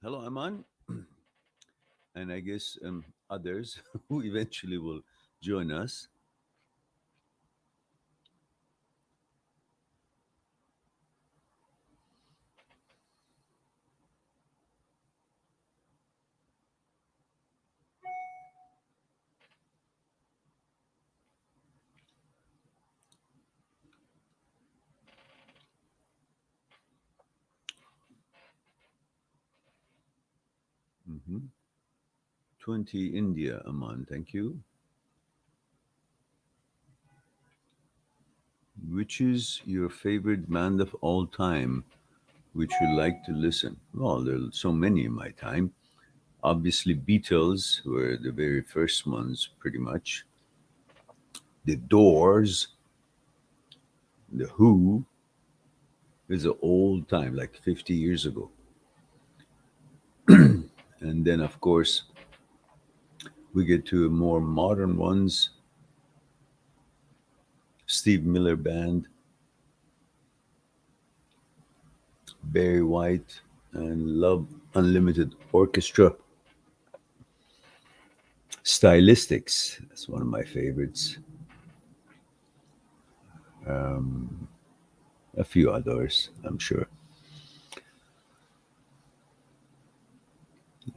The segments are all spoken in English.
Hello, Aman, and I guess others who eventually will join us. 20 India, Aman, thank you. Which is your favorite band of all time, which you like to listen? Well, there are so many in my time. Obviously, Beatles were the very first ones, pretty much. The Doors, The Who is an old time, like 50 years ago. And then, of course, we get to more modern ones. Steve Miller Band, Barry White, and Love Unlimited Orchestra. Stylistics, that's one of my favorites. A few others, I'm sure.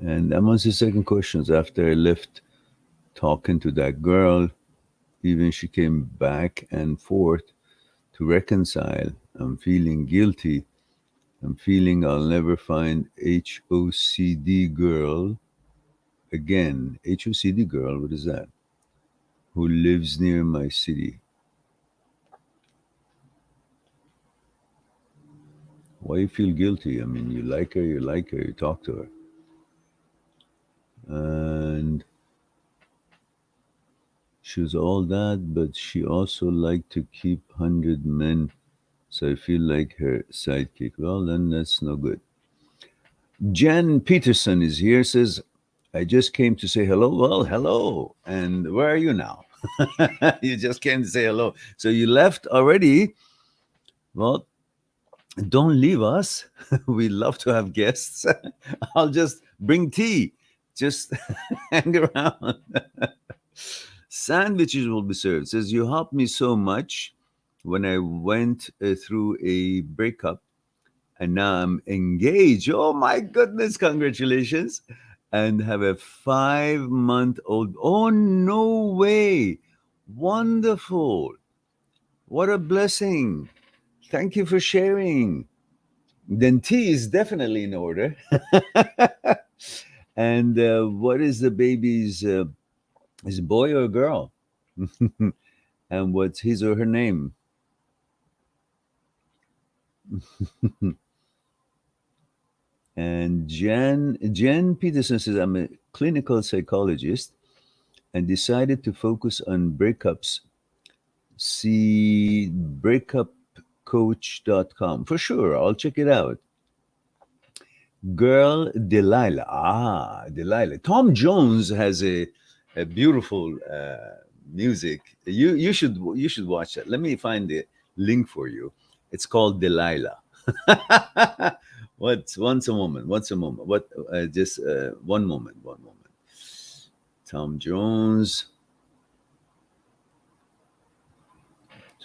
And amongst the second questions, after I left talking to that girl, even she came back and forth to reconcile. I'm feeling guilty. I'm feeling I'll never find HOCD girl again. HOCD girl, what is that? Who lives near my city. Why you feel guilty? I mean, you like her, you talk to her. And she was all that, but she also liked to keep 100 men. So I feel like her sidekick. Well, then that's no good. Jen Peterson is here, says, I just came to say hello. Well, hello. And where are you now? You just came to say hello. So you left already. Well, don't leave us. We love to have guests. I'll just bring tea. Just hang around. Sandwiches will be served. Says, you helped me so much when I went through a breakup, and now I'm engaged. Oh my goodness, congratulations. And have a 5 month old. Oh, no way. Wonderful. What a blessing. Thank you for sharing. Then tea is definitely in order. And what is the baby's, is it boy or girl? And what's his or her name? And Jen Peterson says, I'm a clinical psychologist and decided to focus on breakups. See breakupcoach.com. For sure, I'll check it out. Girl Delilah. Ah, Delilah. Tom Jones has a beautiful music. You should watch that. Let me find the link for you. It's called Delilah. What? Once a moment. Once a moment. What? Just one moment. One moment. Tom Jones.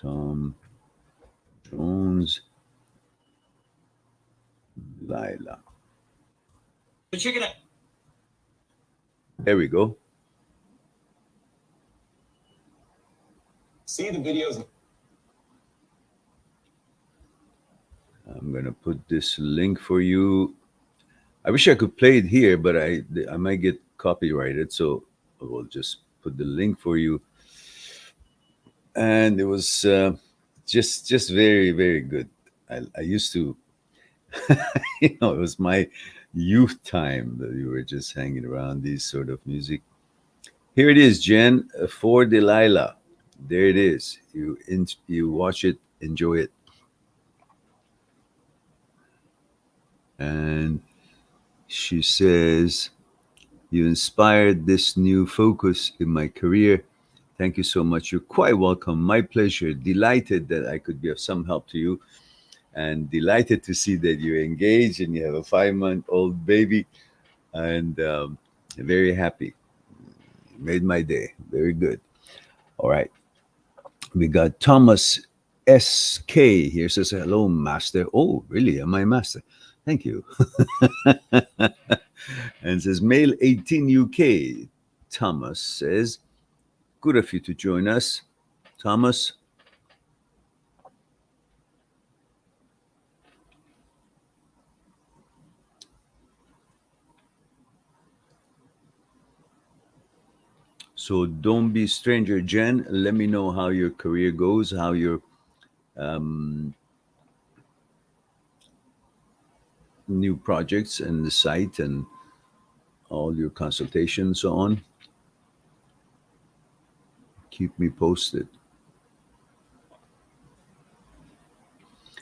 Tom Jones. Lila. Check it out. There we go. See the videos. I'm gonna put this link for you. I wish I could play it here, but I might get copyrighted, so I will just put the link for you. And it was just very very good. I used to, it was my youth time that we were just hanging around these sort of music. Here it is, Jen, for Delilah. There it is. You watch it, enjoy it. And she says, you inspired this new focus in my career. Thank you so much. You're quite welcome. My pleasure. Delighted that I could be of some help to you. and delighted to see that you're engaged and you have a 5-month-old baby, and very happy. Made my day. Very good. All right. We got Thomas SK here says, hello, master. Oh, really? Am I master? Thank you. And says, male 18 UK. Thomas says, good of you to join us. Thomas, so don't be stranger, Jen. Let me know how your career goes, how your um, new projects and the site and all your consultations so on. Keep me posted.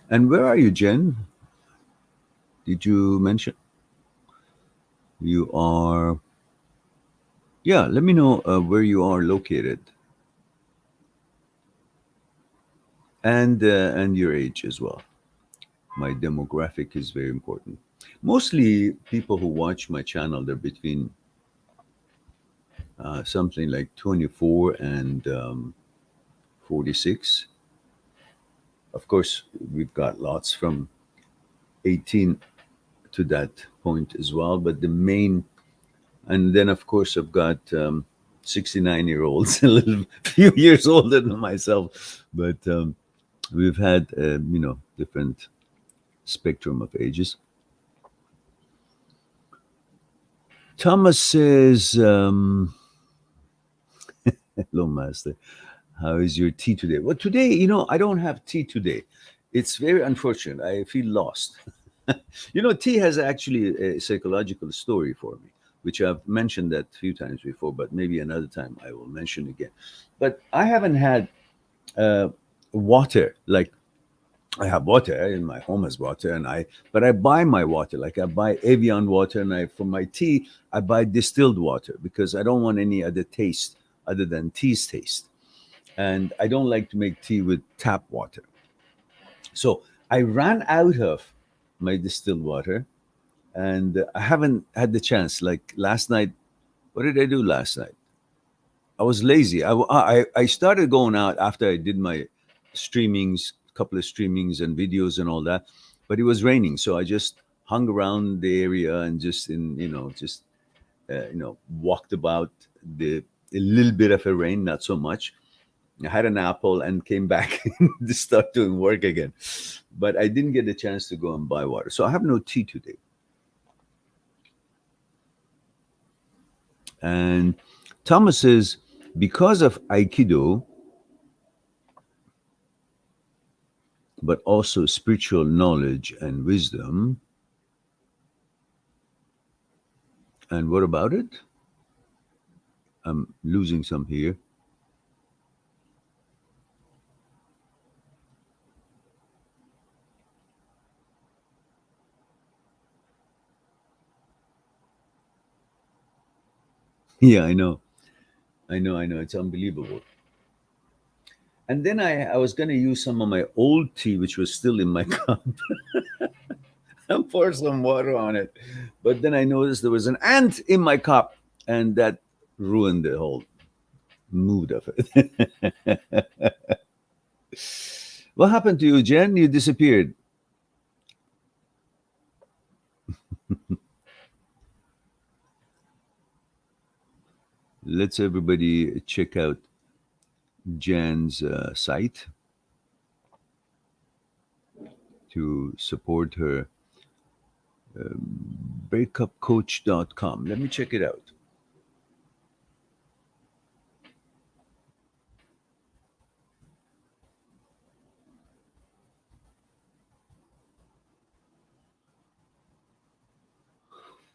And where are you, Jen? Did you mention you are? Yeah, let me know where you are located and your age as well. My demographic is very important. Mostly people who watch my channel, they're between something like 24 and 46. Of course, we've got lots from 18 to that point as well. But the main, and then of course I've got 69-year-olds, a little few years older than myself. But we've had different spectrum of ages. Thomas says, "Hello, Master. How is your tea today?" Well, today, I don't have tea today. It's very unfortunate. I feel lost. Tea has actually a psychological story for me, which I've mentioned that a few times before, but maybe another time I will mention again. But I haven't had uh, water. Like, I have water in my home has water, but I buy my water. Like, I buy Evian water, and for my tea I buy distilled water because I don't want any other taste other than tea's taste, and I don't like to make tea with tap water. So I ran out of my distilled water, and I haven't had the chance. Like last night, what did I do last night? I was lazy. I started going out after I did my streamings, couple of streamings and videos and all that, but it was raining, so I just hung around the area and just walked about the a little bit of a rain, not so much. I had an apple and came back to start doing work again, but I didn't get a chance to go and buy water, so I have no tea today. And Thomas says, because of Aikido, but also spiritual knowledge and wisdom. And what about it? I'm losing some here. Yeah, I know. I know. It's unbelievable. And then I was going to use some of my old tea, which was still in my cup, and pour some water on it. But then I noticed there was an ant in my cup, and that ruined the whole mood of it. What happened to you, Jen? You disappeared. Let's everybody check out Jan's site to support her. Breakupcoach.com. Let me check it out.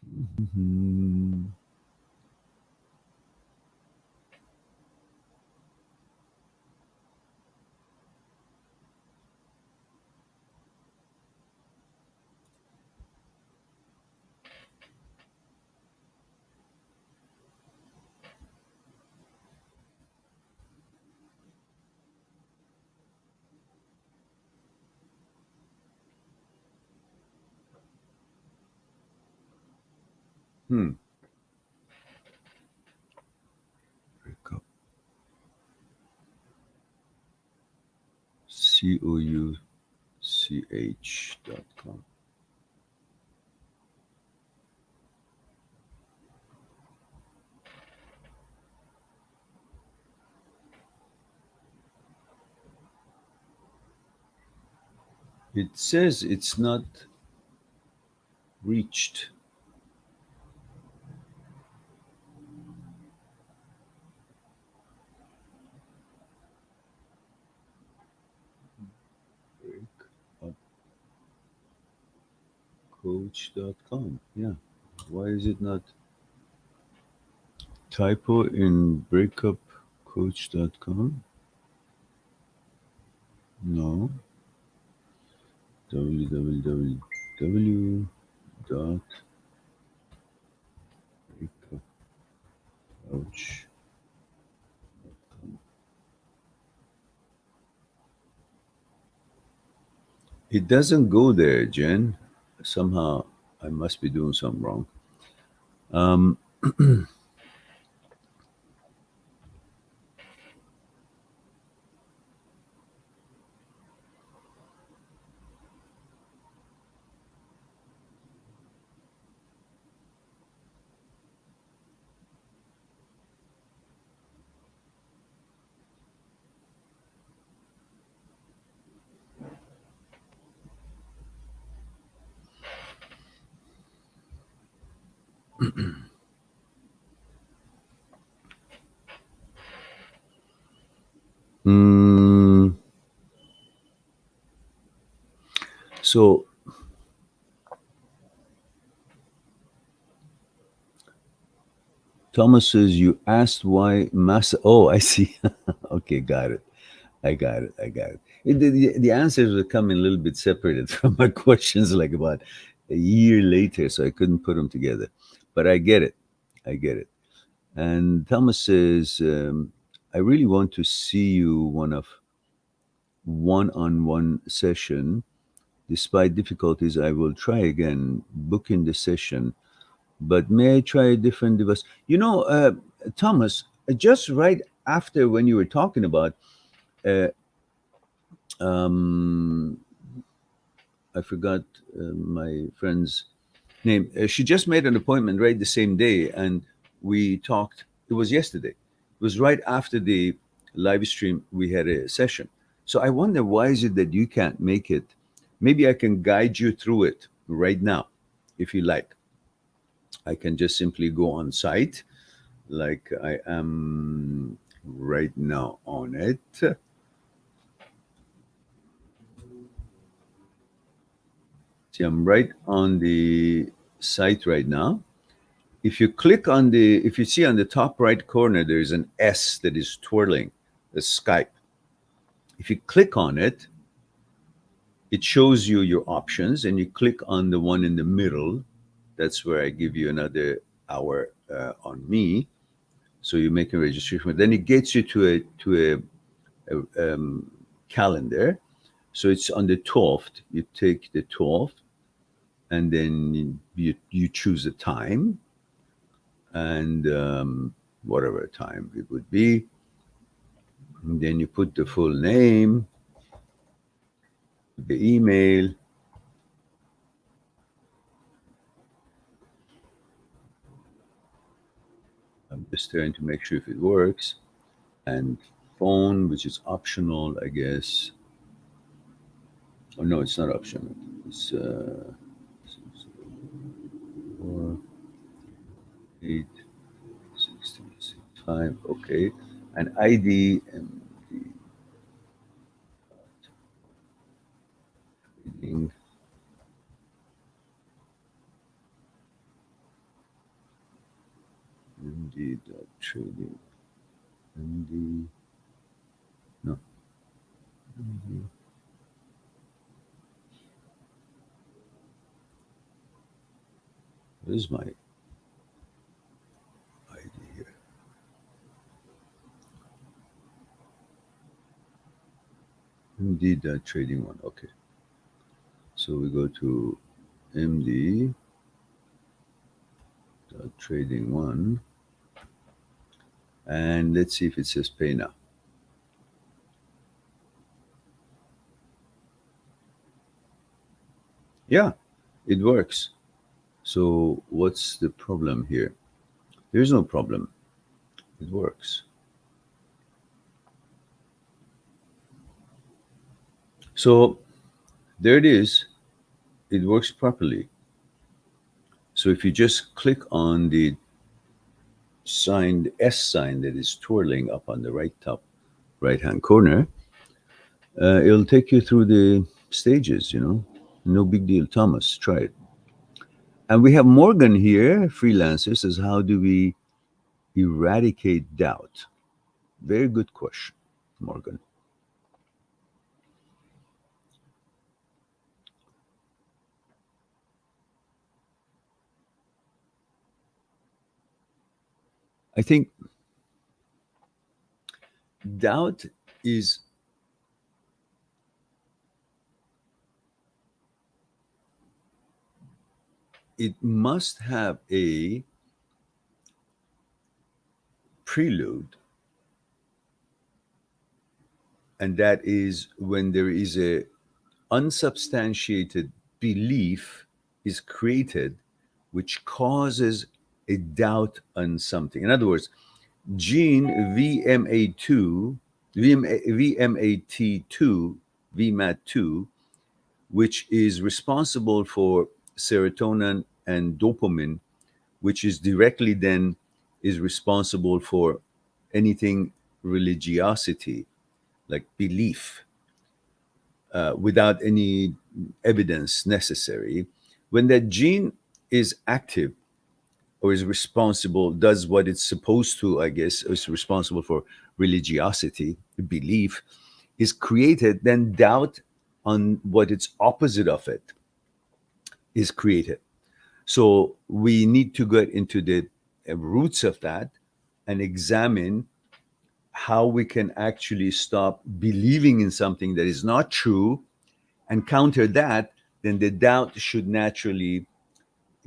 Mhm. Hmm. Breakup. COUCH.com. It says it's not reached. Breakupcoach.com. Yeah. Why is it not typo in breakupcoach.com? No. www.breakupcoach. It doesn't go there, Jen. Somehow I must be doing something wrong. Um, mm, so Thomas says you asked why mass. Oh, I see. Okay, got it. I got it. I got it. The answers were coming a little bit separated from my questions, like about a year later, so I couldn't put them together. But I get it. I get it. And Thomas says, I really want to see you one-on-one session. Despite difficulties, I will try again, book in the session. But may I try a different device? Thomas, just right after when you were talking about uh, um, I forgot my friend's name. She just made an appointment right the same day, and we talked. It was yesterday. It was right after the live stream. We had a session. So I wonder why is it that you can't make it? Maybe I can guide you through it right now, if you like. I can just simply go on site, like I am right now on it. See, I'm right on the site right now. If you see on the top right corner, there's an S that is twirling, the Skype. If you click on it, it shows you your options, and you click on the one in the middle. That's where I give you another hour on me. So you make a registration. But then it gets you to a calendar. So it's on the 12th. You take the 12th, and then you choose a time, and whatever time it would be. And then you put the full name, the email. I'm just trying to make sure if it works. And phone, which is optional, I guess. Oh, no, it's not optional. It's 4, 8, 16, 5. Okay. And ID and the trading, MD.trading, MD, no, MD. What is my ID here? MD.trading one. Okay. So we go to MD trading one. And let's see if it says pay now. Yeah, it works. So what's the problem here? There's no problem. It works. So there it is. It works properly. So if you just click on the sign, the S sign that is twirling up on the right top right hand corner, it'll take you through the stages, you know. No big deal. Thomas, try it. And we have Morgan here, freelancer, says, how do we eradicate doubt? Very good question, Morgan. I think doubt is it must have a prelude, and that is when there is a unsubstantiated belief is created which causes a doubt on something. In other words, gene VMA2, VMAT2, VMAT2, which is responsible for serotonin and dopamine, which is directly then is responsible for anything religiosity, like belief, without any evidence necessary. When that gene is active or is responsible, does what it's supposed to, I guess, is responsible for religiosity, belief, is created, then doubt on what it's opposite of it is created. So we need to get into the roots of that and examine how we can actually stop believing in something that is not true and counter that. Then the doubt should naturally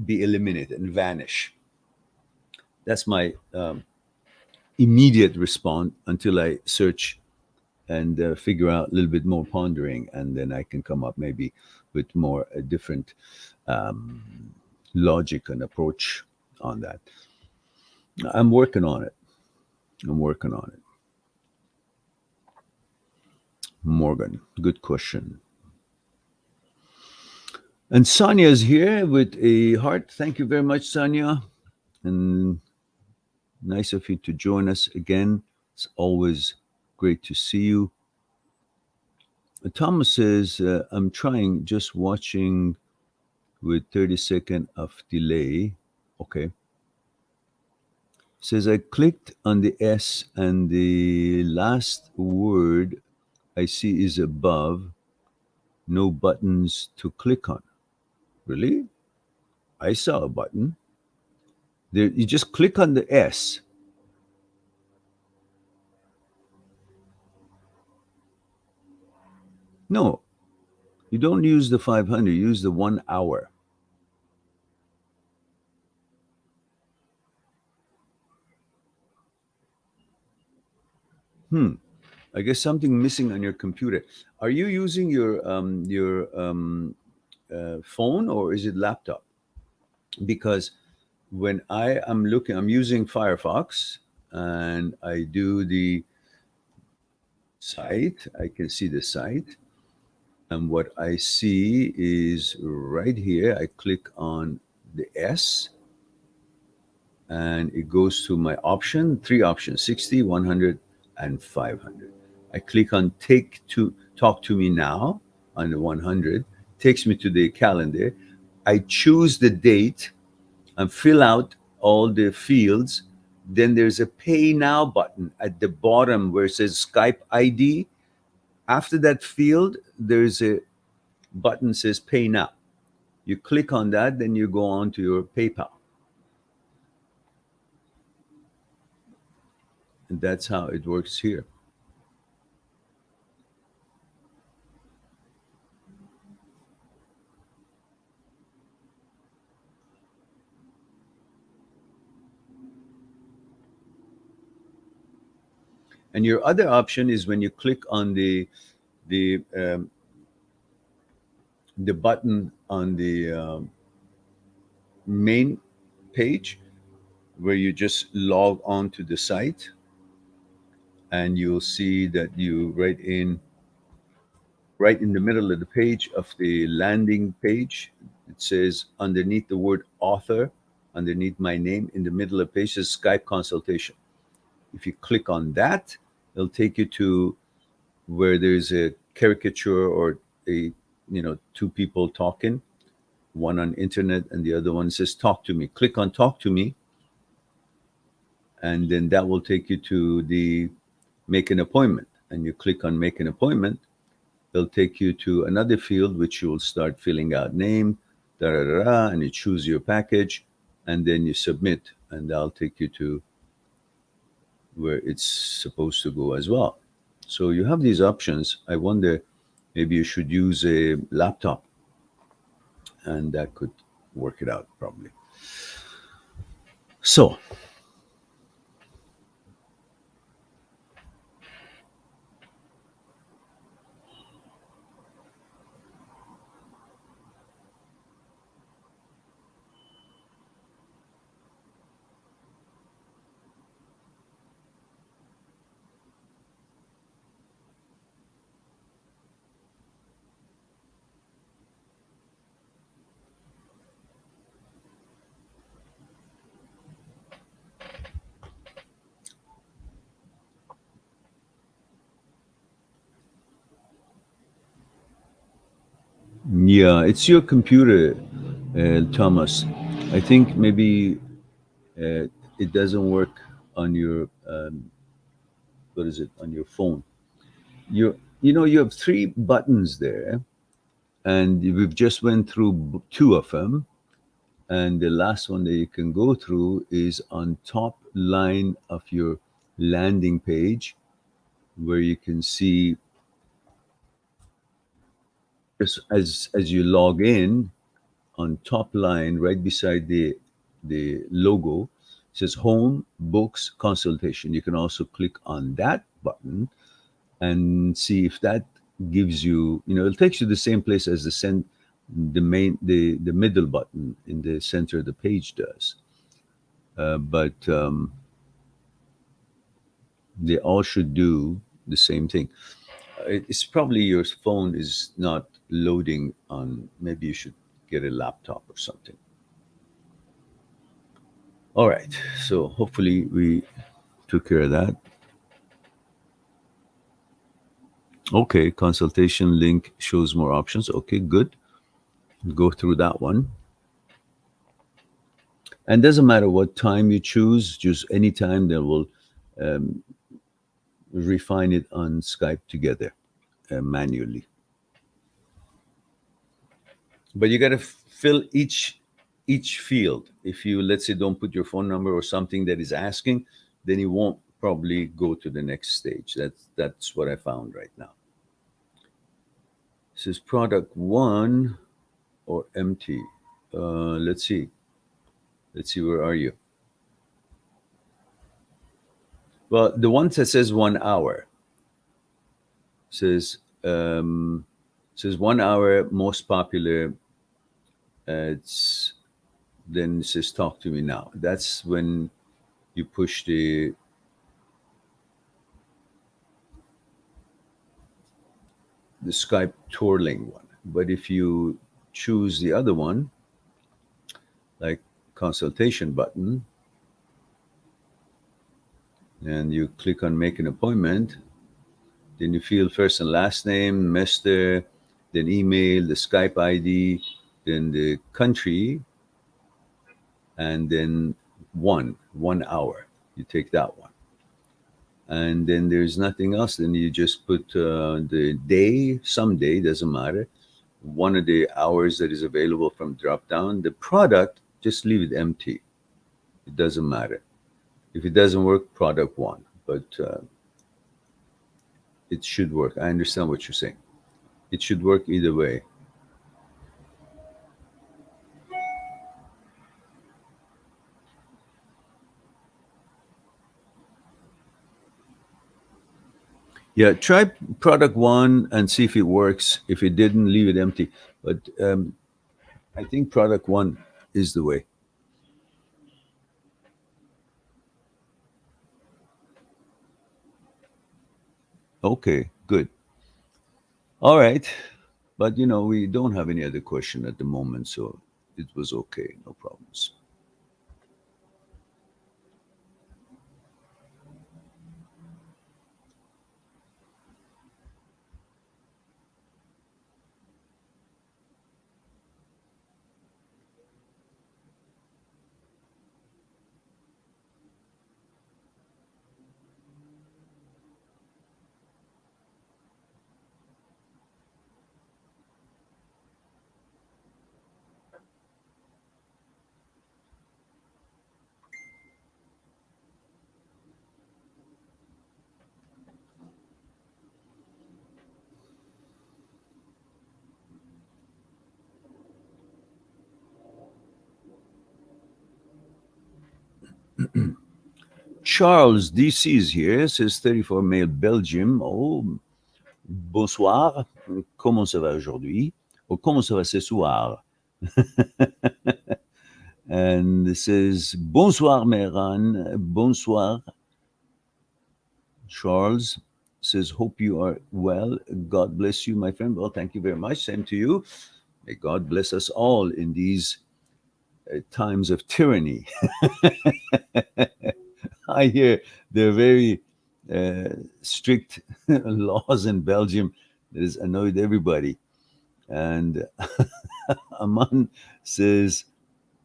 be eliminated and vanish. That's my immediate response until I search and figure out a little bit more pondering, and then I can come up maybe with more a different logic and approach on that. I'm working on it. I'm working on it. Morgan, good question. And Sonia is here with a heart. Thank you very much, Sonia. And nice of you to join us again. It's always great to see you. Thomas says, I'm trying, just watching with 30-second of delay. Okay. Says, I clicked on the S and the last word I see is above, no buttons to click on. Really? I saw a button. There, you just click on the S. No, you don't use the 500, you use the 1 hour. I guess something missing on your computer. Are you using your phone or is it laptop? Because when I am looking, I'm using Firefox and I do the site. I can see the site, and what I see is right here. I click on the S, and it goes to my option, three options: 60, 100, and 500. I click on take to talk to me now on the 100, takes me to the calendar. I choose the date and fill out all the fields. Then there's a pay now button at the bottom where it says Skype ID. After that field, there's a button says pay now. You click on that, then you go on to your PayPal. And that's how it works here. And your other option is when you click on the the button on the main page where you just log on to the site, and you'll see that you right in the middle of the page of the landing page, it says underneath the word author, underneath my name, in the middle of the page is Skype consultation. If you click on that, it'll take you to where there's a caricature or a two people talking, one on internet and the other one says talk to me. Click on talk to me, and then that will take you to the make an appointment. And you click on make an appointment, they'll take you to another field which you will start filling out name, da da da, da, and you choose your package, and then you submit, and that'll take you to where it's supposed to go as well. So you have these options. I wonder, maybe you should use a laptop, and that could work it out probably. So, yeah, it's your computer, Thomas. I think maybe it doesn't work on your what is it, on your phone. You have three buttons there, and we've just went through two of them, and the last one that you can go through is on top line of your landing page, where you can see just as you log in, on top line right beside the logo, it says home books consultation. You can also click on that button and see if that gives you, it takes you the same place as the middle button in the center of the page does. But they all should do the same thing. It's probably your phone is not loading on, maybe you should get a laptop or something. All right, so hopefully we took care of that. Okay, consultation link shows more options. Okay, good. Go through that one. And doesn't matter what time you choose, just any time they will um, refine it on Skype together manually. But you got to fill each field. If you, let's say, don't put your phone number or something that is asking, then you won't probably go to the next stage. That's what I found right now. This is product one or empty. Let's see. Let's see, where are you? Well, the one that says 1 hour says says 1 hour most popular. It's then it says talk to me now. That's when you push the Skype twirling one. But if you choose the other one, like consultation button, and you click on make an appointment, then you fill first and last name, Mr., then email, the Skype ID, then the country, and then 1 hour. You take that one. And then there's nothing else. Then you just put the day, some day, doesn't matter. One of the hours that is available from drop down. The product, just leave it empty. It doesn't matter. If it doesn't work, product one. But it should work. I understand what you're saying. It should work either way. Yeah, try product one and see if it works. If it didn't, leave it empty. But I think product one is the way. Okay, good. All right. But we don't have any other question at the moment, so it was okay, no problems. Charles DC is here, says 34 male Belgium. Oh, bonsoir. Comment ça va aujourd'hui? Or comment ça va ce soir? And it says, bonsoir, Meran. Bonsoir, Charles. Says, hope you are well. God bless you, my friend. Well, thank you very much. Same to you. May God bless us all in these times of tyranny. I hear they're very strict laws in Belgium that has annoyed everybody. And Aman says,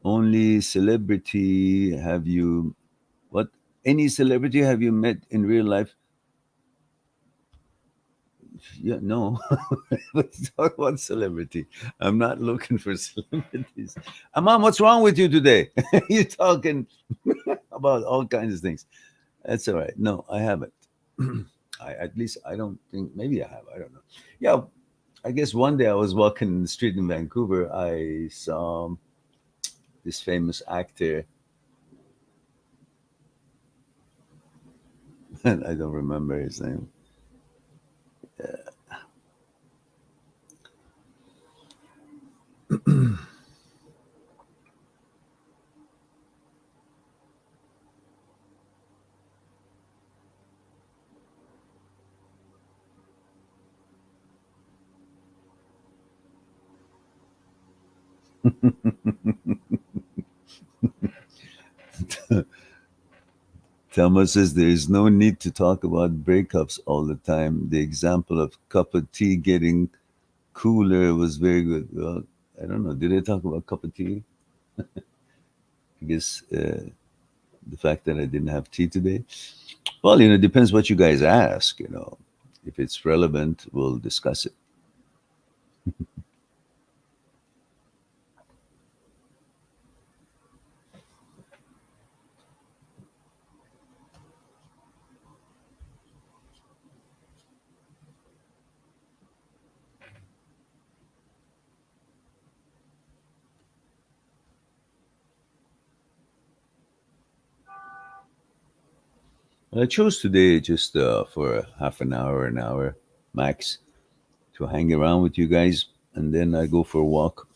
only celebrity have you, what? Any celebrity have you met in real life? Yeah, no. Let's talk about celebrity. I'm not looking for celebrities. Aman, what's wrong with you today? You're talking about all kinds of things. That's all right. No, I haven't. At least I don't think. Maybe I have. I don't know. Yeah, I guess one day I was walking the street in Vancouver. I saw this famous actor, and I don't remember his name. Thelma says there is no need to talk about breakups all the time. The example of cup of tea getting cooler was very good. Well, I don't know. Did they talk about cup of tea? I guess the fact that I didn't have tea today. Well, it depends what you guys ask. If it's relevant, we'll discuss it. 'Well, I chose today just for a half an hour max to hang around with you guys, and then I go for a walk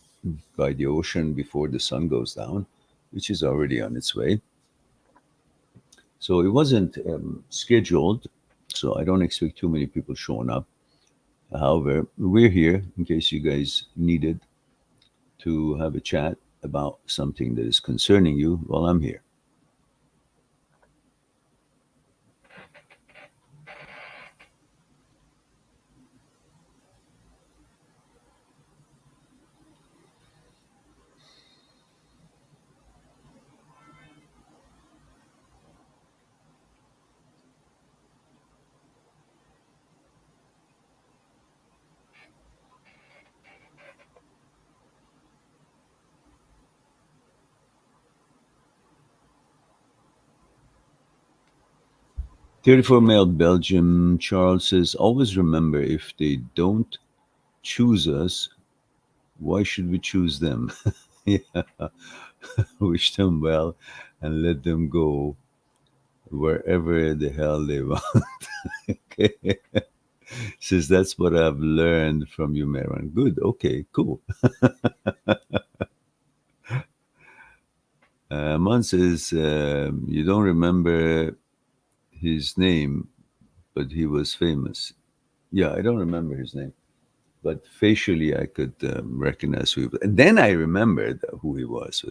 by the ocean before the sun goes down, which is already on its way. So it wasn't scheduled, so I don't expect too many people showing up. However, we're here in case you guys needed to have a chat about something that is concerning you. Well, I'm here. 34 male Belgium. Charles says, always remember if they don't choose us, why should we choose them? Yeah. Wish them well and let them go wherever the hell they want. Okay. Says that's what I've learned from you, Meron. Good. Okay, cool. Mon says you don't remember his name, but he was famous. Yeah, I don't remember his name, but facially I could recognize who he was. And then I remembered who he was,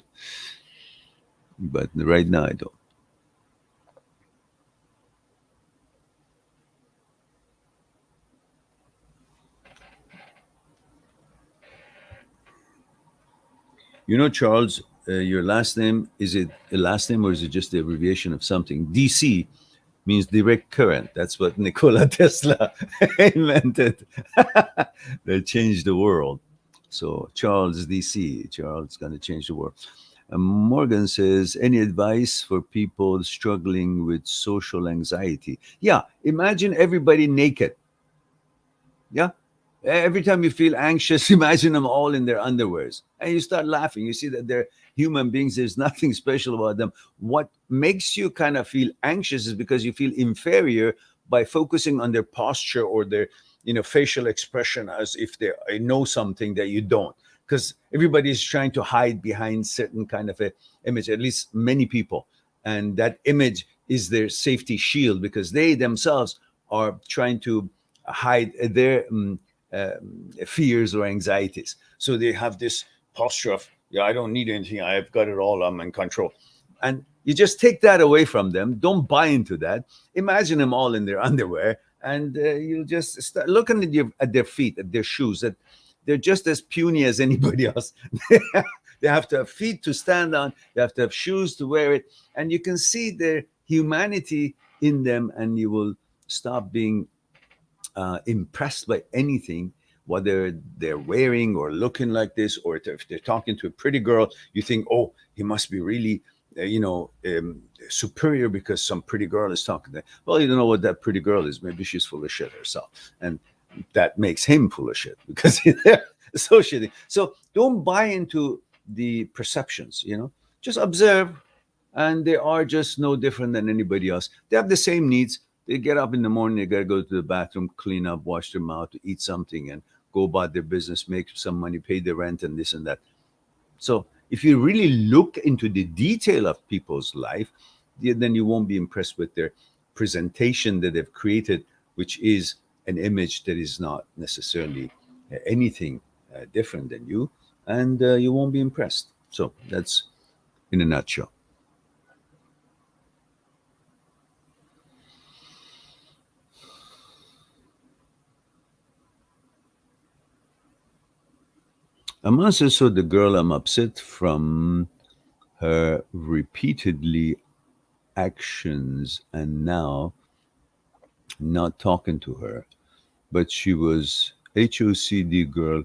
but right now I don't. You know, Charles, your last name, is it a last name or is it just the abbreviation of something? DC means direct current. That's what Nikola Tesla invented. They changed the world. So Charles DC, Charles going to change the world. Morgan says, any advice for people struggling with social anxiety? Yeah, imagine everybody naked. Yeah. Every time you feel anxious, imagine them all in their underwears. And you start laughing. You see that they're human beings. There's nothing special about them. What makes you kind of feel anxious is because you feel inferior by focusing on their posture or their, facial expression as if they know something that you don't. Because everybody is trying to hide behind certain kind of a image, at least many people. And that image is their safety shield because they themselves are trying to hide their fears or anxieties. So they have this posture of, yeah, I don't need anything. I've got it all. I'm in control. And you just take that away from them. Don't buy into that. Imagine them all in their underwear, and you'll just start looking at their feet, at their shoes. That they're just as puny as anybody else. They have to have feet to stand on. They have to have shoes to wear it, and you can see their humanity in them, and you will stop being impressed by anything, whether they're wearing or looking like this, or if they're talking to a pretty girl, you think, oh, he must be really, superior because some pretty girl is talking to them. Well, you don't know what that pretty girl is. Maybe she's full of shit herself. And that makes him full of shit because they're associating. So don't buy into the perceptions, just observe, and they are just no different than anybody else. They have the same needs. They get up in the morning, they got to go to the bathroom, clean up, wash their mouth, eat something, and go about their business, make some money, pay the rent, and this and that. So if you really look into the detail of people's life, then you won't be impressed with their presentation that they've created, which is an image that is not necessarily anything different than you, and you won't be impressed. So that's in a nutshell. Amma says, so the girl, I'm upset from her repeatedly actions and now not talking to her. But she was HOCD girl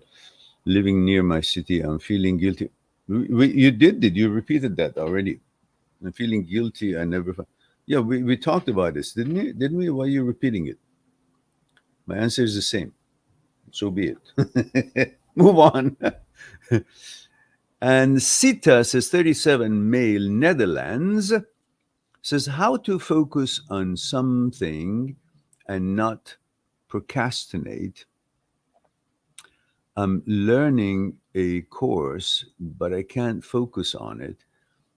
living near my city. I'm feeling guilty. You did you repeated that already? I'm feeling guilty. I never. Yeah, we talked about this, didn't we? Didn't we? Why are you repeating it? My answer is the same. So be it. Move on. And Sita says 37, male, Netherlands, says how to focus on something and not procrastinate. I'm learning a course, but I can't focus on it,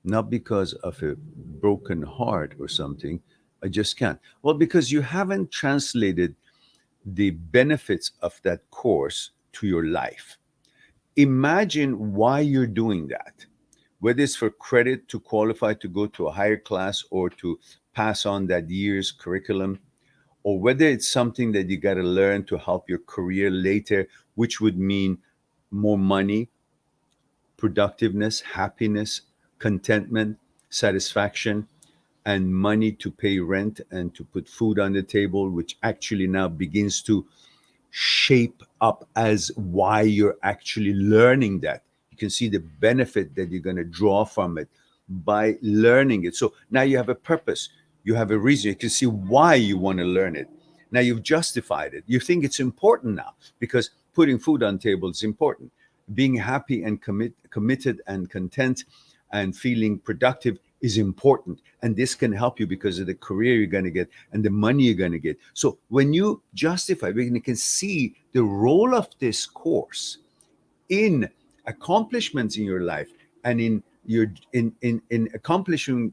not because of a broken heart or something. I just can't. Well, because you haven't translated the benefits of that course to your life. Imagine why you're doing that, whether it's for credit to qualify to go to a higher class or to pass on that year's curriculum, or whether it's something that you got to learn to help your career later, which would mean more money, productiveness, happiness, contentment, satisfaction, and money to pay rent and to put food on the table, which actually now begins to shape up as why you're actually learning that. You can see the benefit that you're going to draw from it by learning it. So now you have a purpose, you have a reason, you can see why you want to learn it. Now you've justified it. You think it's important now because putting food on table is important. Being happy and committed and content and feeling productive is important, and this can help you because of the career you're going to get and the money you're going to get. So when you justify, when you can see the role of this course in accomplishments in your life and in your in accomplishing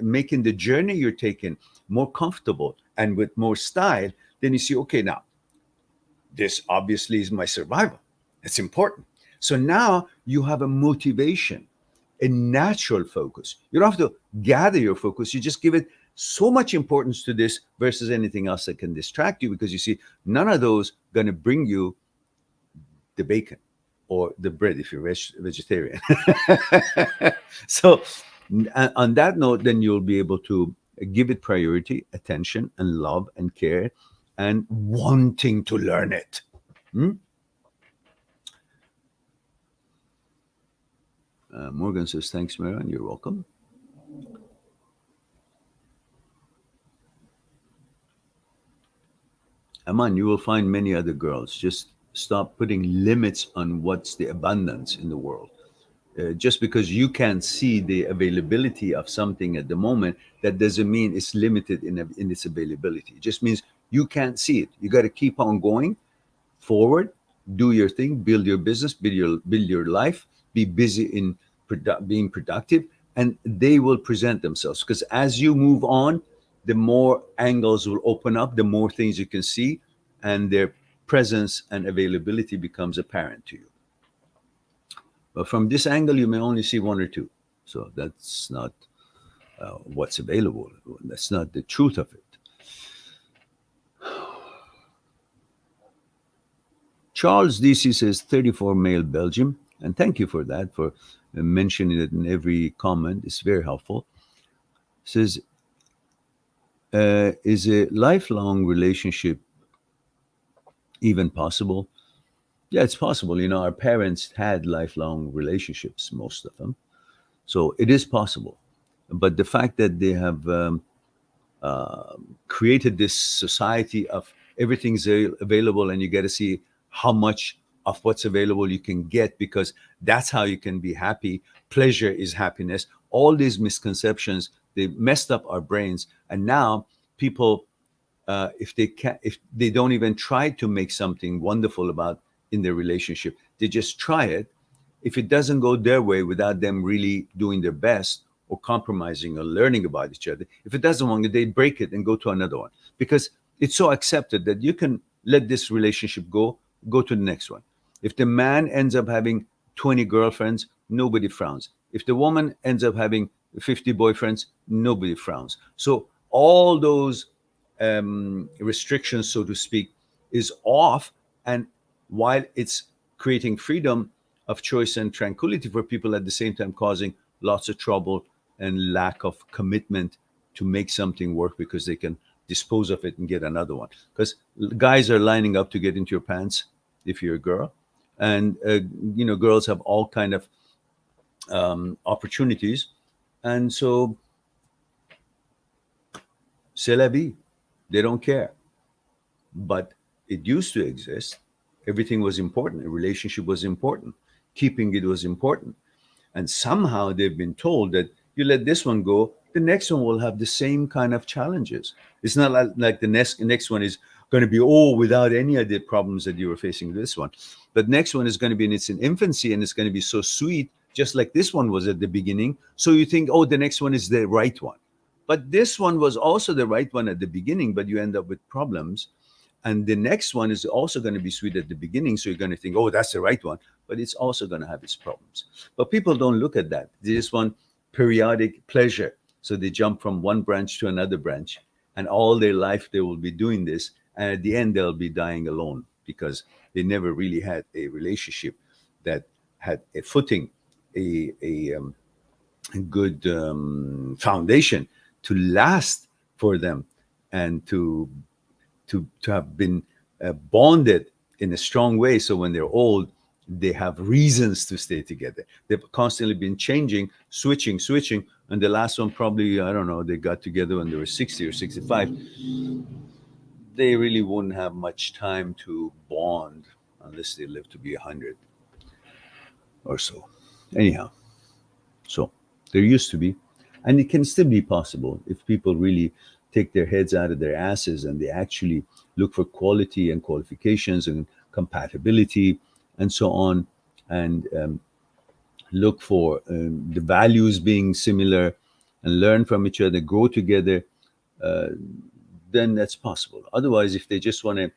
making the journey you're taking more comfortable and with more style, then you see, okay, now this obviously is my survival. It's important. So now you have a motivation, a natural focus. You don't have to gather your focus. You just give it so much importance to this versus anything else that can distract you, because you see, none of those going to bring you the bacon or the bread if you're vegetarian. So, on that note, then you'll be able to give it priority, attention, and love and care, and wanting to learn it. Morgan says, thanks, Marian. You're welcome. Aman, you will find many other girls. Just stop putting limits on what's the abundance in the world. Just because you can't see the availability of something at the moment, that doesn't mean it's limited in its availability. It just means you can't see it. You got to keep on going forward, do your thing, build your business, build your life, be busy in being productive, and they will present themselves. Because as you move on, the more angles will open up, the more things you can see, and their presence and availability becomes apparent to you. But from this angle, you may only see one or two. So that's not what's available. That's not the truth of it. Charles DC says 34 male Belgium. And thank you for that, for mentioning it in every comment. It's very helpful. Says, is a lifelong relationship even possible? Yeah, it's possible. You know, our parents had lifelong relationships, most of them. So it is possible. But the fact that they have created this society of everything's available, and you get to see how much of what's available you can get, because that's how you can be happy. Pleasure is happiness. All these misconceptions, they messed up our brains. And now people, if they don't even try to make something wonderful about in their relationship, they just try it. If it doesn't go their way without them really doing their best or compromising or learning about each other, if it doesn't work, they break it and go to another one, because it's so accepted that you can let this relationship go to the next one. If the man ends up having 20 girlfriends, nobody frowns. If the woman ends up having 50 boyfriends, nobody frowns. So all those restrictions, so to speak, is off. And while it's creating freedom of choice and tranquility for people, at the same time causing lots of trouble and lack of commitment to make something work, because they can dispose of it and get another one. Because guys are lining up to get into your pants if you're a girl, and girls have all kind of opportunities, and so c'est la vie. They don't care. But it used to exist. Everything was important. A relationship was important. Keeping it was important. And somehow they've been told that you let this one go, the next one will have the same kind of challenges. It's not like the next one is going to be, without any of the problems that you were facing with this one. But next one is going to be in its infancy, and it's going to be so sweet, just like this one was at the beginning. So you think, the next one is the right one. But this one was also the right one at the beginning, but you end up with problems. And the next one is also going to be sweet at the beginning. So you're going to think, that's the right one. But it's also going to have its problems. But people don't look at that. They just want periodic pleasure. So they jump from one branch to another branch. And all their life, they will be doing this. And at the end, they'll be dying alone, because they never really had a relationship that had a footing, a good foundation to last for them, and to have been bonded in a strong way. So when they're old, they have reasons to stay together. They've constantly been changing, switching. And the last one, probably, I don't know, they got together when they were 60 or 65. They really wouldn't have much time to bond unless they live to be 100 or so. Anyhow, so there used to be. And it can still be possible if people really take their heads out of their asses and they actually look for quality and qualifications and compatibility and so on, and look for the values being similar and learn from each other, grow together, uh, then that's possible. Otherwise, if they just want to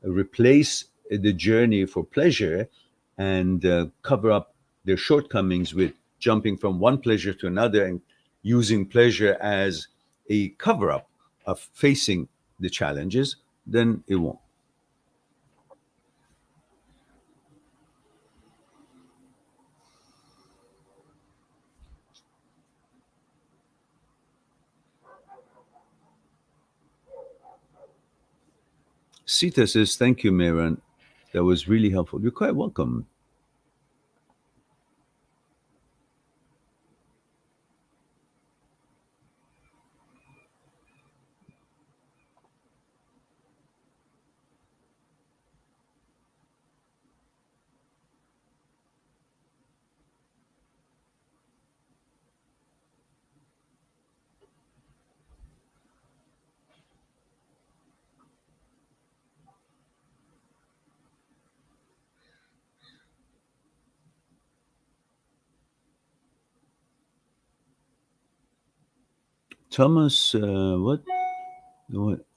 replace the journey for pleasure and cover up their shortcomings with jumping from one pleasure to another and using pleasure as a cover up of facing the challenges, then it won't. Sita says, "Thank you, Mehran. That was really helpful." You're quite welcome. Thomas, what?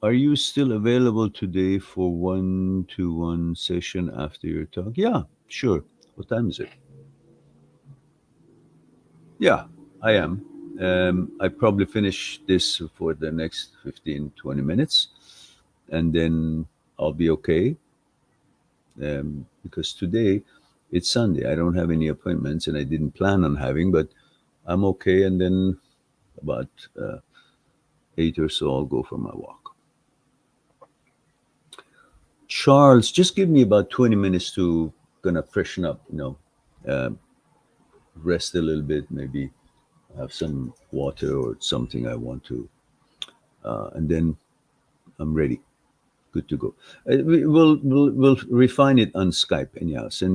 Are you still available today for one-to-one session after your talk? Yeah, sure. What time is it? Yeah, I am. I probably finish this for the next 15, 20 minutes, and then I'll be okay. Because today it's Sunday. I don't have any appointments, and I didn't plan on having, but I'm okay. And then about 8 or so, I'll go for my walk. Charles, just give me about 20 minutes to kind of freshen up, uh, rest a little bit, maybe have some water or something I want to, and then I'm ready, good to go. We'll refine it on Skype anyhow. Send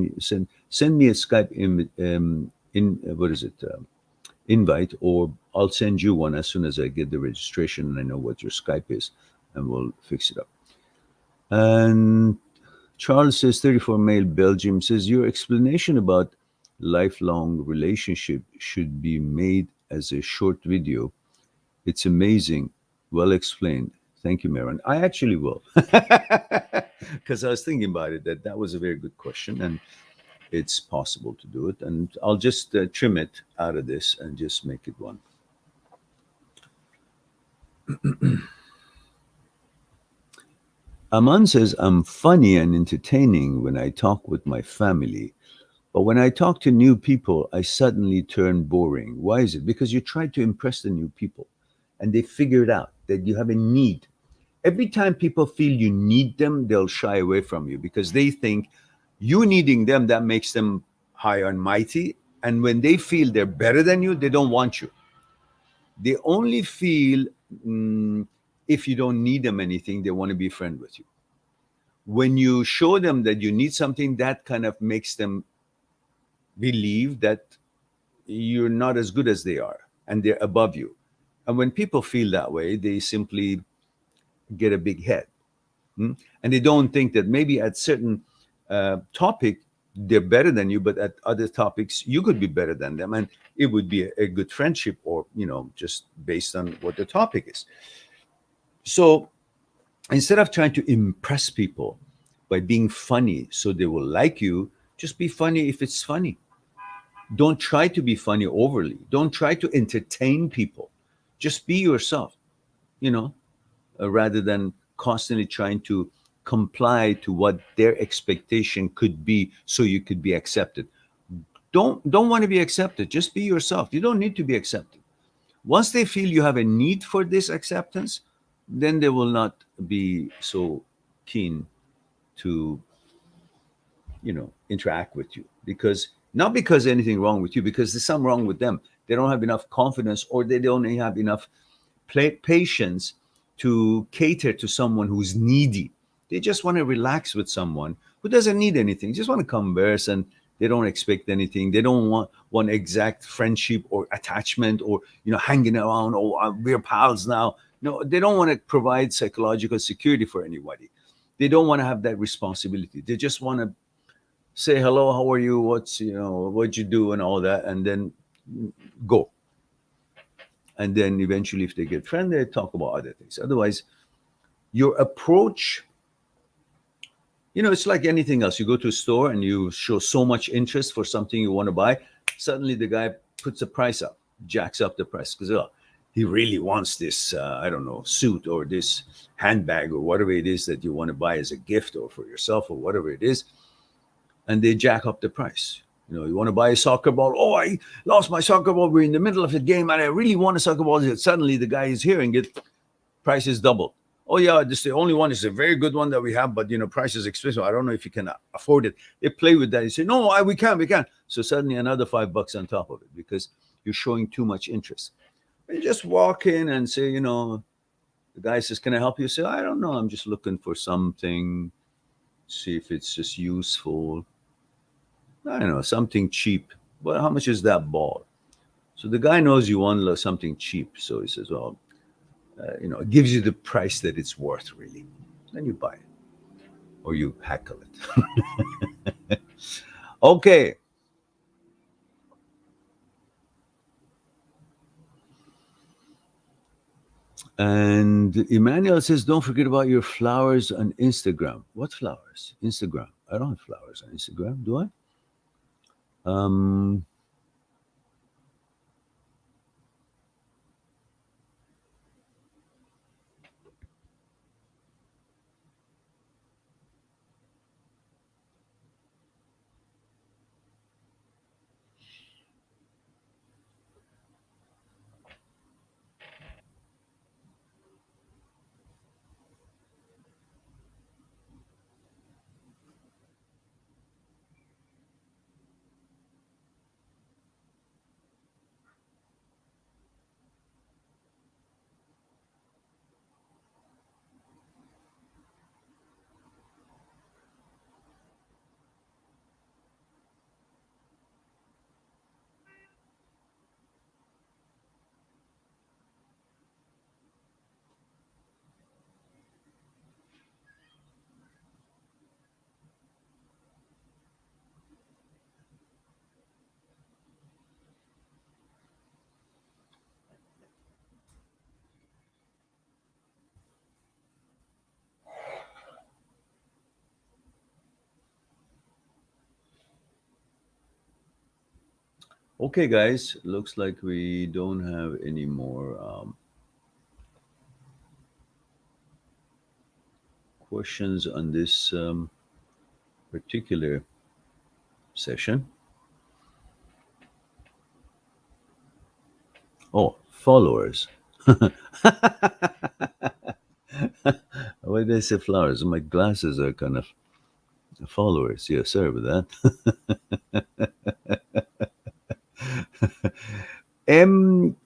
me a Skype in what is it, invite, or I'll send you one as soon as I get the registration and I know what your Skype is, and we'll fix it up. And Charles says, 34 male Belgium says, your explanation about lifelong relationship should be made as a short video. It's amazing. Well explained. Thank you, Maron. I actually will. Because I was thinking about it, that was a very good question. And it's possible to do it. And I'll just trim it out of this and just make it one. Aman says, I'm funny and entertaining when I talk with my family. But when I talk to new people, I suddenly turn boring. Why is it? Because you try to impress the new people and they figured out that you have a need. Every time people feel you need them, they'll shy away from you because they think you needing them, that makes them high and mighty. And when they feel they're better than you, they don't want you. They only feel if you don't need them anything, they want to be a friend with you. When you show them that you need something, that kind of makes them believe that you're not as good as they are and they're above you. And when people feel that way, they simply get a big head. And they don't think that maybe at certain topic they're better than you, but at other topics you could be better than them, and it would be a good friendship, or just based on what the topic is. So instead of trying to impress people by being funny so they will like you, just be funny if it's funny. Don't try to be funny overly. Don't try to entertain people. Just be yourself, rather than constantly trying to comply to what their expectation could be so you could be accepted. Don't want to be accepted. Just be yourself. You don't need to be accepted. Once they feel you have a need for this acceptance, then they will not be so keen to interact with you, because not because anything wrong with you, because there's something wrong with them. They don't have enough confidence, or they don't have enough patience to cater to someone who's needy. They just want to relax with someone who doesn't need anything, just want to converse, and they don't expect anything. They don't one exact friendship or attachment, or hanging around, or we're pals now. No, they don't want to provide psychological security for anybody. They don't want to have that responsibility. They just want to say hello, how are you, what you do, and all that, and then go. And then eventually, if they get friendly, they talk about other things. Otherwise, your approach, it's like anything else. You go to a store and you show so much interest for something you want to buy. Suddenly, the guy puts the price up, jacks up the price, because he really wants this, I don't know, suit or this handbag or whatever it is that you want to buy as a gift or for yourself or whatever it is. And they jack up the price. You want to buy a soccer ball. Oh, I lost my soccer ball. We're in the middle of the game and I really want a soccer ball. Suddenly the guy is here and price is double. Oh yeah, this is the only one. It's a very good one that we have, but price is expensive. I don't know if you can afford it. They play with that. You say, no, we can. So suddenly another $5 on top of it because you're showing too much interest. You just walk in and say, the guy says, can I help you? Say, I don't know. I'm just looking for something. See if it's just useful. I don't know, something cheap. Well, how much is that ball? So the guy knows you want something cheap. So he says, well, it gives you the price that it's worth, really. Then you buy it. Or you hackle it. Okay. And Emmanuel says, don't forget about your flowers on Instagram. What flowers? Instagram. I don't have flowers on Instagram, do I? Okay, guys, looks like we don't have any more questions on this particular session. Oh, followers. Why did I say flowers? My glasses are kind of followers. Yeah, sorry about that. M.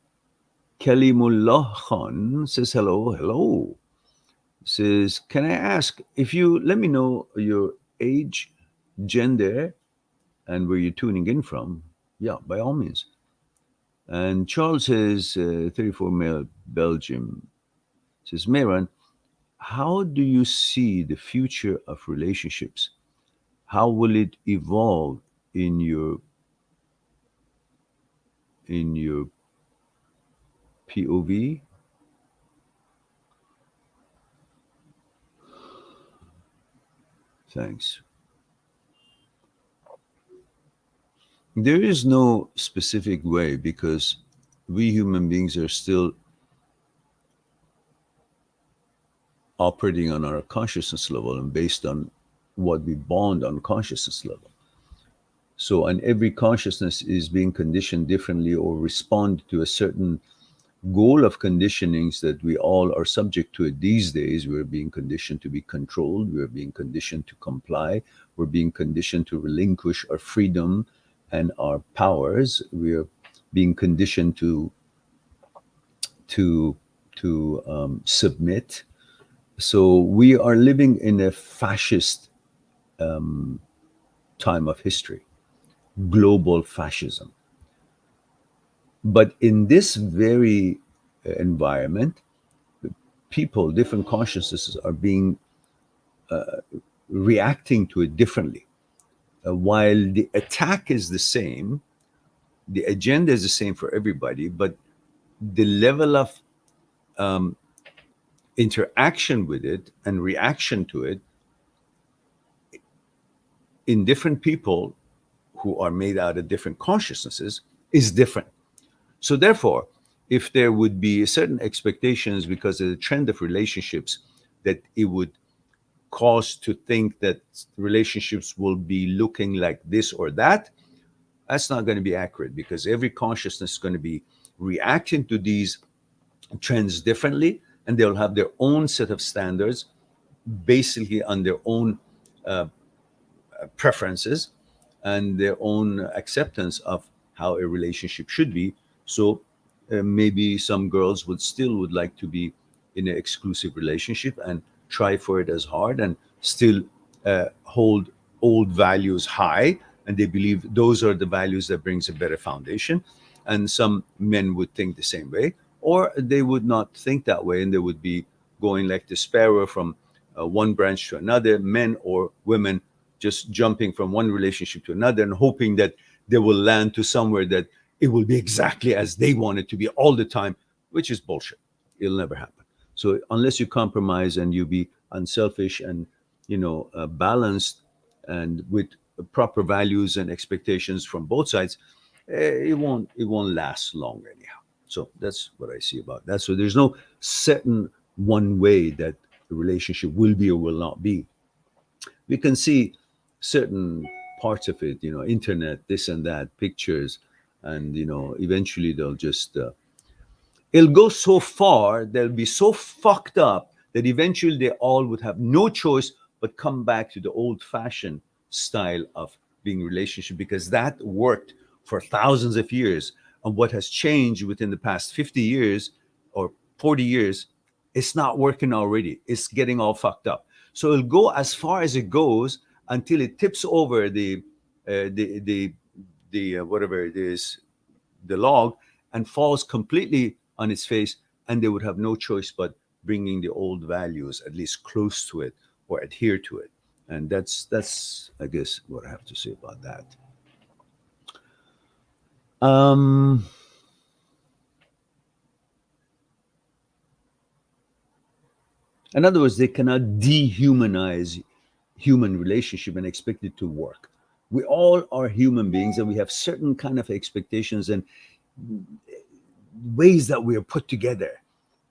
Kalimullah Khan says hello. Hello. Says, can I ask if you let me know your age, gender, and where you're tuning in from? Yeah, by all means. And Charles says, 34 male, Belgium. Says, Mehran, how do you see the future of relationships? How will it evolve in your POV? Thanks. There is no specific way because we human beings are still operating on our consciousness level and based on what we bond on consciousness level. So, and every consciousness is being conditioned differently or respond to a certain goal of conditionings that we all are subject to it these days. We're being conditioned to be controlled. We're being conditioned to comply. We're being conditioned to relinquish our freedom and our powers. We're being conditioned to submit. So we are living in a fascist time of history, global fascism. But in this very environment, people, different consciousnesses are being reacting to it differently. While the attack is the same, the agenda is the same for everybody, but the level of interaction with it and reaction to it in different people who are made out of different consciousnesses is different. So therefore, if there would be certain expectations because of the trend of relationships that it would cause to think that relationships will be looking like this or that, that's not going to be accurate, because every consciousness is going to be reacting to these trends differently, and they'll have their own set of standards basically on their own preferences and their own acceptance of how a relationship should be. So maybe some girls would like to be in an exclusive relationship and try for it as hard, and still hold old values high, and they believe those are the values that brings a better foundation. And some men would think the same way, or they would not think that way, and they would be going like the sparrow from one branch to another, men or women just jumping from one relationship to another and hoping that they will land to somewhere that it will be exactly as they want it to be all the time, which is bullshit. It'll never happen. So unless you compromise and you be unselfish and balanced and with proper values and expectations from both sides, it won't last long anyhow. So that's what I see about that. So there's no certain one way that the relationship will be or will not be. We can see certain parts of it, internet, this and that, pictures, and eventually they'll just it'll go so far, they'll be so fucked up that eventually they all would have no choice but come back to the old fashioned style of being relationship, because that worked for thousands of years. And what has changed within the past 50 years or 40 years, it's not working already. It's getting all fucked up. So it'll go as far as it goes until it tips over the whatever it is, the log, and falls completely on its face, and they would have no choice but bringing the old values at least close to it or adhere to it. And that's I guess what I have to say about that. um in other words, they cannot dehumanize human relationship and expect it to work. We all are human beings, and we have certain kind of expectations and ways that we are put together.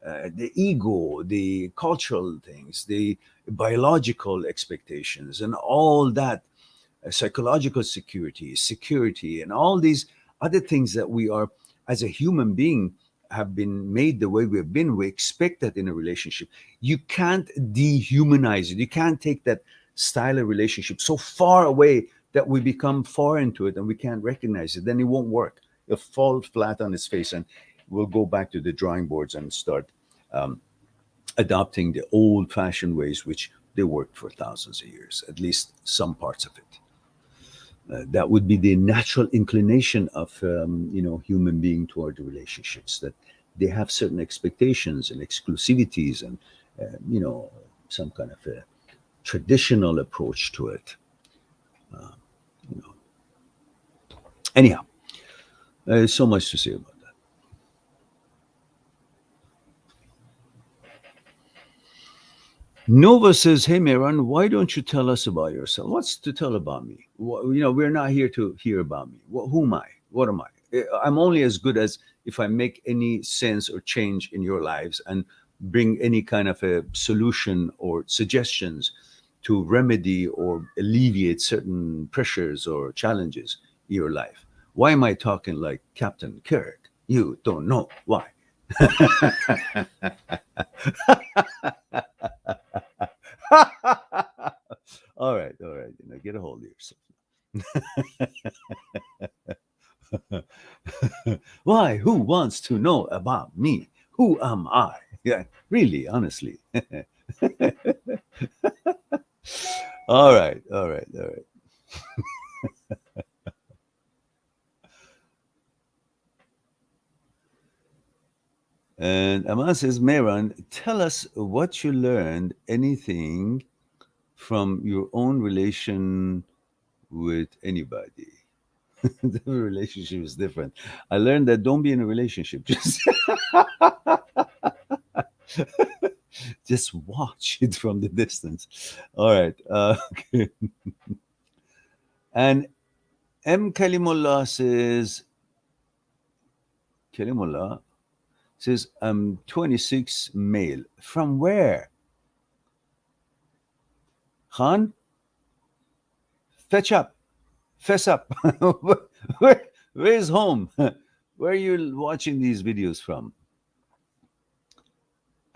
The ego, the cultural things, the biological expectations, and all that, psychological security, and all these other things that we are, as a human being, have been made the way we have been. We expect that in a relationship. You can't dehumanize it. You can't take that style of relationship so far away that we become foreign to it and we can't recognize it. Then it won't work. It'll fall flat on its face, and we'll go back to the drawing boards and start adopting the old fashioned ways, which they worked for thousands of years, at least some parts of it. That would be the natural inclination of human being toward the relationships, that they have certain expectations and exclusivities, and some kind of a traditional approach to it. You know. Anyhow, there's so much to say about that. Nova says, "Hey, Mehran, why don't you tell us about yourself? What's to tell about me? We're not here to hear about me. Who am I? What am I? I'm only as good as if I make any sense or change in your lives and bring any kind of a solution or suggestions to remedy or alleviate certain pressures or challenges in your life. Why am I talking like Captain Kirk? You don't know why." All right, all right. Get a hold of yourself. Why? Who wants to know about me? Who am I? Yeah, really, honestly. All right, all right, all right. And Aman says, Mehran, tell us what you learned, anything from your own relation with anybody. The relationship is different. I learned that don't be in a relationship. Just watch it from the distance. All right. Okay. And M. Kalimullah says, Kalimullah says, I'm 26, male. From where? Khan, fetch up, fess up. where, where's home? Where are you watching these videos from?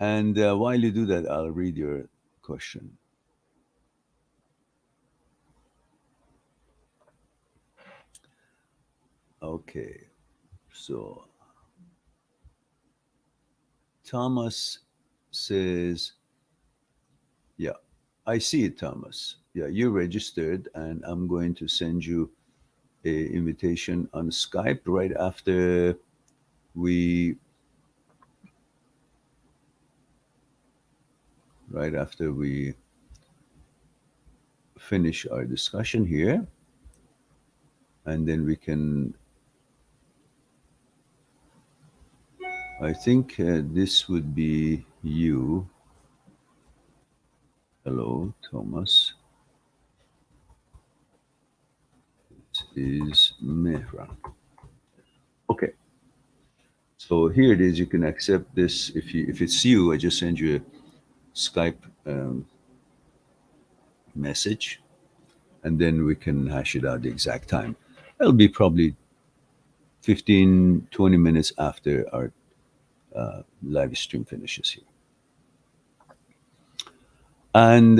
And while you do that, I'll read your question. Okay. So Thomas says, yeah, I see it, Thomas. Yeah, you registered, and I'm going to send you a invitation on Skype we right after we finish our discussion here, and then we can. I think this would be you. Hello, Thomas. This is Mehran. Okay. So here it is. You can accept this. If it's you, I just send you a Skype message, and then we can hash it out the exact time. It'll be probably 15, 20 minutes after our live stream finishes here. And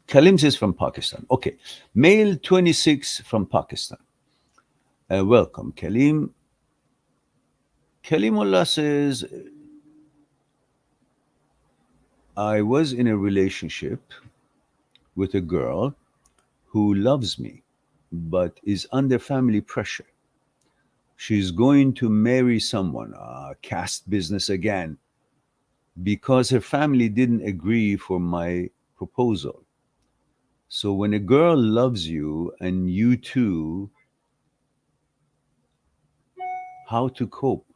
Kalim says from Pakistan. Okay, male 26 from Pakistan. Welcome, Kalim. Kalimullah says, I was in a relationship with a girl who loves me, but is under family pressure. She's going to marry someone, caste business again, because her family didn't agree for my proposal. So when a girl loves you and you too, how to cope?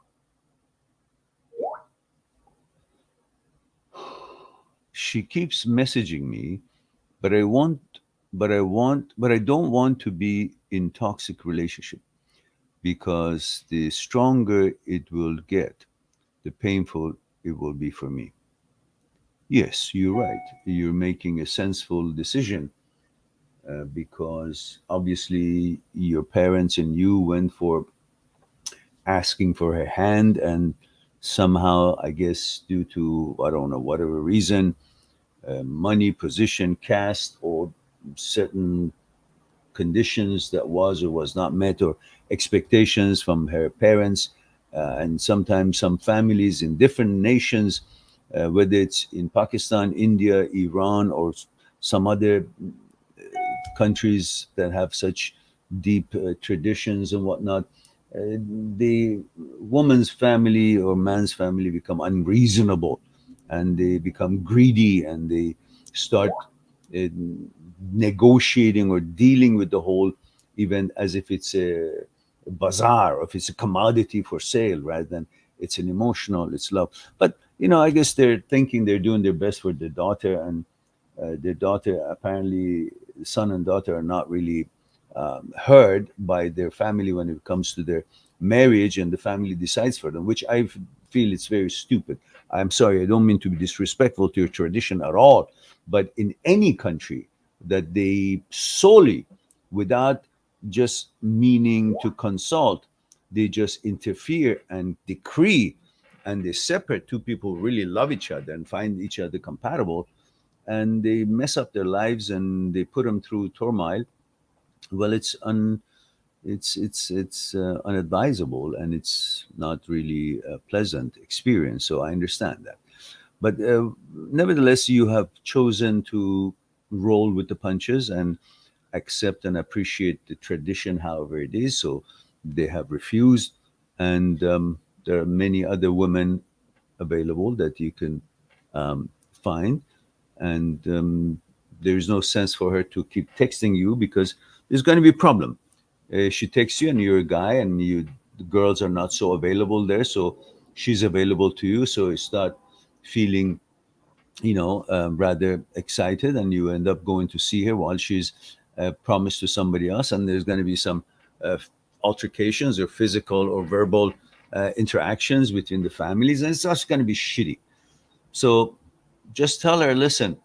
She keeps messaging me, but I don't want to be in toxic relationship because the stronger it will get, the painful it will be for me. Yes, you're right. You're making a sensible decision because obviously your parents and you went for asking for her hand, and somehow, I guess, due to, I don't know, whatever reason, money, position, caste, or certain conditions that was or was not met, or expectations from her parents, and sometimes some families in different nations, whether it's in Pakistan, India, Iran, or some other countries that have such deep traditions and whatnot, the woman's family or man's family become unreasonable, and they become greedy, and they start uh, negotiating or dealing with the whole event as if it's a bazaar, or if it's a commodity for sale, rather than it's an emotional, it's love. But I guess they're thinking they're doing their best for their daughter, and their daughter, apparently son and daughter, are not really heard by their family when it comes to their marriage, and the family decides for them, which I feel it's very stupid. I'm sorry, I don't mean to be disrespectful to your tradition at all, but in any country that they solely, without just meaning to consult, they just interfere and decree, and they separate two people who really love each other and find each other compatible, and they mess up their lives and they put them through turmoil. Well, it's unadvisable, and it's not really a pleasant experience. So I understand that, but nevertheless, you have chosen to roll with the punches and accept and appreciate the tradition, however it is. So they have refused, and There are many other women available that you can find, and there's no sense for her to keep texting you because there's going to be a problem. She texts you, and you're a guy, and the girls are not so available there, so she's available to you, so you start feeling rather excited, and you end up going to see her while she's promised to somebody else, and there's going to be some uh, altercations or physical or verbal interactions between the families, and it's just going to be shitty. So just tell her, listen,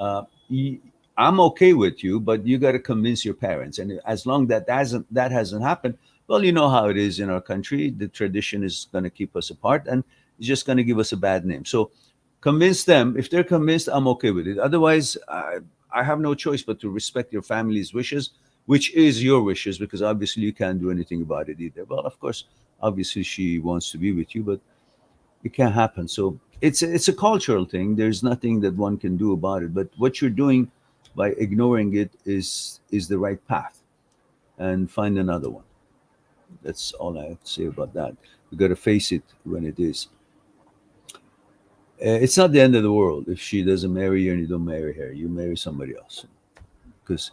uh, y- I'm okay with you, but you got to convince your parents. And as long that hasn't happened, well, you know how it is in our country. The tradition is going to keep us apart, and it's just going to give us a bad name. So convince them. If they're convinced, I'm okay with it. Otherwise, I have no choice but to respect your family's wishes, which is your wishes, because obviously you can't do anything about it either. Well, of course, obviously she wants to be with you, but it can't happen. So it's a cultural thing. There's nothing that one can do about it. But what you're doing by ignoring it is the right path, and find another one. That's all I have to say about that. You got to face it when it is. It's not the end of the world if she doesn't marry you and you don't marry her. You marry somebody else. Because,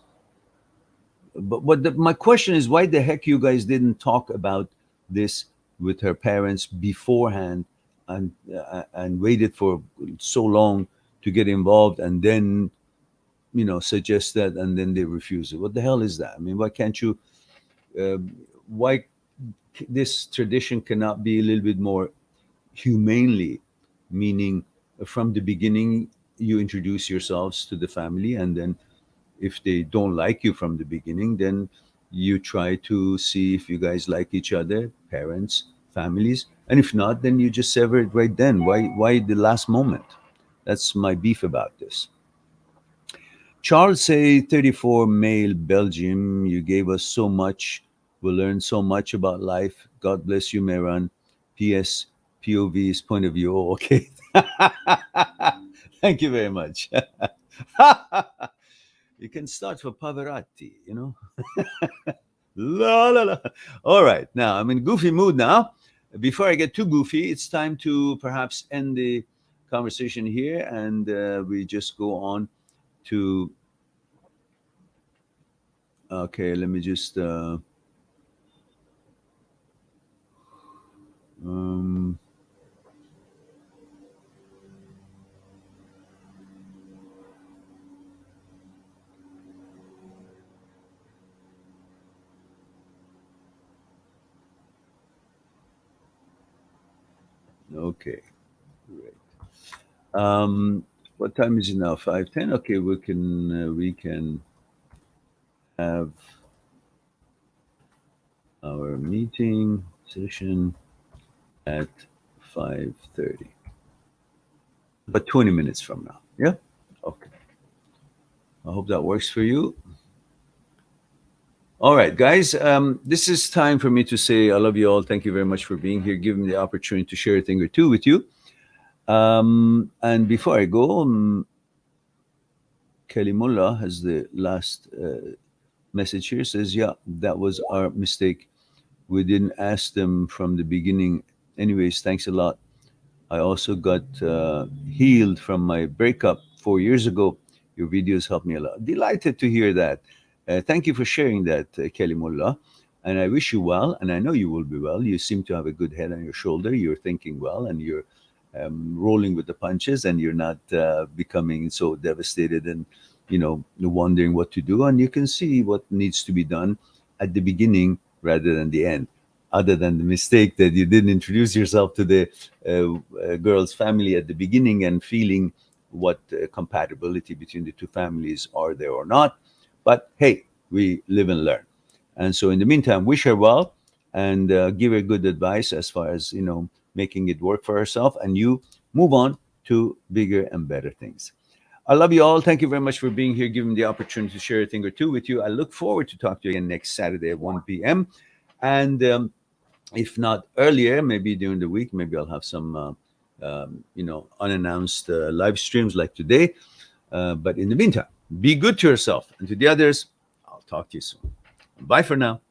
my question is, why the heck you guys didn't talk about this with her parents beforehand, and waited for so long to get involved, and then suggest that, and then they refuse it? What the hell is that? I mean, why can't you? Uh, why this tradition cannot be a little bit more humanely, meaning from the beginning you introduce yourselves to the family, and then if they don't like you from the beginning, then you try to see if you guys like each other, parents, families, and if not, then you just sever it right then. Why the last moment? That's my beef about this. Charles say 34 male Belgium, you gave us so much. We learned so much about life. God bless you, Meran. PS POV is point of view. Oh, okay. Thank you very much. You can start for Pavarotti. La la la. All right. Now I'm in goofy mood now. Before I get too goofy, it's time to perhaps end the conversation here, and we just go on to. Okay, let me just. Um, okay, great. What time is it now? 5:10. Okay, we can have our meeting session at 5:30, but 20 minutes from now. Yeah. Okay. I hope that works for you. All right, guys. This is time for me to say I love you all. Thank you very much for being here. Give me the opportunity to share a thing or two with you. And before I go, Kelly Mullah has the last message here. Says, yeah, that was our mistake. We didn't ask them from the beginning. Anyways, thanks a lot. I also got healed from my breakup 4 years ago. Your videos helped me a lot. Delighted to hear that. Thank you for sharing that, Kelly Mullah. And I wish you well, and I know you will be well. You seem to have a good head on your shoulder. You're thinking well, and you're rolling with the punches, and you're not becoming so devastated and wondering what to do. And you can see what needs to be done at the beginning rather than the end, other than the mistake that you didn't introduce yourself to the girl's family at the beginning, and feeling what compatibility between the two families are there or not. But hey, we live and learn. And so in the meantime, wish her well, and give her good advice as far as making it work for herself, and you move on to bigger and better things. I love you all. Thank you very much for being here, giving me the opportunity to share a thing or two with you. I look forward to talk to you again next Saturday at 1 p.m. And if not earlier, maybe during the week, maybe I'll have some, unannounced live streams like today. But in the meantime, be good to yourself, and to the others, I'll talk to you soon. Bye for now.